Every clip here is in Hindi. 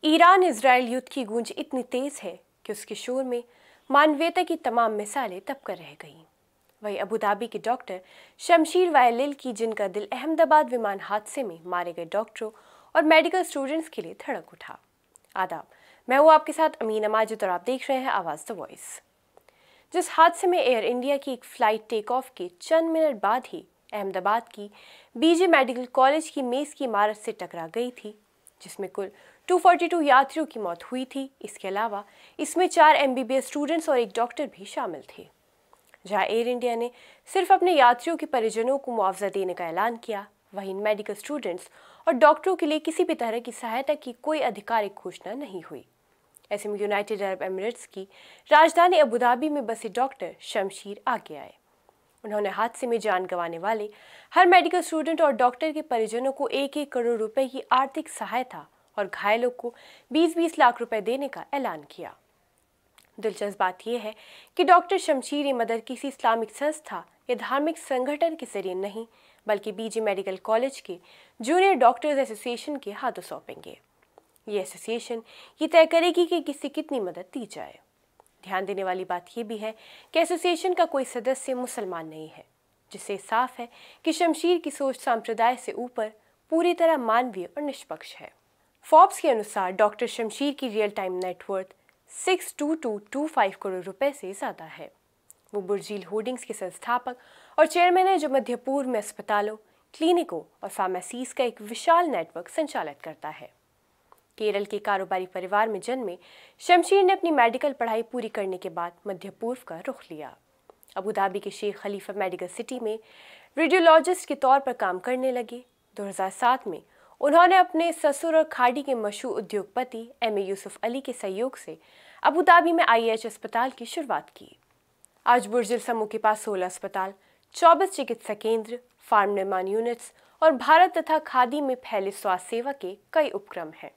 ईरान इजराइल युद्ध की गूंज इतनी तेज है कि उसके शोर में मानवीयता की तमाम मिसालें दबकर रह गईं। वहीं अबू धाबी के डॉक्टर शमशीर वायलिल की, जिनका दिल अहमदाबाद विमान हादसे में मारे गए डॉक्टरों और मेडिकल स्टूडेंट्स के लिए धड़क उठा। आदाब, मैं हूँ आपके साथ अमीन अमाजिद और आप देख रहे हैं आवाज़ द वॉइस। जिस हादसे में एयर इंडिया की एक फ़्लाइट टेक ऑफ के चंद मिनट बाद ही अहमदाबाद की बीजे मेडिकल कॉलेज की मेज़ की इमारत से टकरा गई थी, जिसमें कुल 242 यात्रियों की मौत हुई थी। इसके अलावा इसमें 4 MBBS स्टूडेंट्स और एक डॉक्टर भी शामिल थे। जहां एयर इंडिया ने सिर्फ अपने यात्रियों के परिजनों को मुआवजा देने का ऐलान किया, वहीं मेडिकल स्टूडेंट्स और डॉक्टरों के लिए किसी भी तरह की सहायता की कोई आधिकारिक घोषणा नहीं हुई। ऐसे में यूनाइटेड अरब एमिरेट्स की राजधानी अबू धाबी में बसे डॉक्टर शमशीर आगे आए। उन्होंने हादसे में जान गंवाने वाले हर मेडिकल स्टूडेंट और डॉक्टर के परिजनों को 1-1 करोड़ रुपए की आर्थिक सहायता और घायलों को 20-20 लाख रुपए देने का ऐलान किया। दिलचस्प बात यह है कि डॉक्टर शमशीर ये मदद किसी इस्लामिक संस्था या धार्मिक संगठन के जरिए नहीं, बल्कि बीजे मेडिकल कॉलेज के जूनियर डॉक्टर्स एसोसिएशन के हाथों सौंपेंगे। ये एसोसिएशन ये तय करेगी कि किसे कितनी मदद दी जाए। ध्यान देने वाली बात यह भी है कि एसोसिएशन का कोई सदस्य मुसलमान नहीं है, जिससे साफ है कि शमशीर की सोच संप्रदाय से ऊपर पूरी तरह मानवीय और निष्पक्ष है। फोर्ब्स के अनुसार डॉक्टर शमशीर की रियल टाइम नेटवर्थ 62225 करोड़ रुपए से ज़्यादा है। वो बुर्जील होर्डिंग्स के संस्थापक और चेयरमैन है, जो मध्य पूर्व में अस्पतालों, क्लिनिकों और फार्मेसीज का एक विशाल नेटवर्क संचालित करता है। केरल के कारोबारी परिवार में जन्मे शमशीर ने अपनी मेडिकल पढ़ाई पूरी करने के बाद मध्य पूर्व का रुख लिया। अबू धाबी के शेख खलीफा मेडिकल सिटी में रेडियोलॉजिस्ट के तौर पर काम करने लगे। 2007 में उन्होंने अपने ससुर और खाड़ी के मशहूर उद्योगपति MA यूसुफ अली के सहयोग से अबू धाबी में IH अस्पताल की शुरुआत की। आज बुर्जिल समूह के पास 16 अस्पताल, 24 चिकित्सा केंद्र, फार्म निर्माण यूनिट्स और भारत तथा खादी में फैले स्वास्थ्य सेवा के कई उपक्रम हैं।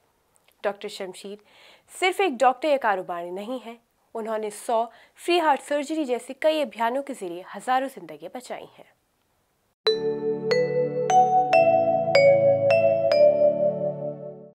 डॉक्टर शमशीर सिर्फ एक डॉक्टर या कारोबारी नहीं है, उन्होंने 100 फ्री हार्ट सर्जरी जैसे कई अभियानों के जरिए हजारों जिंदगियां बचाई हैं।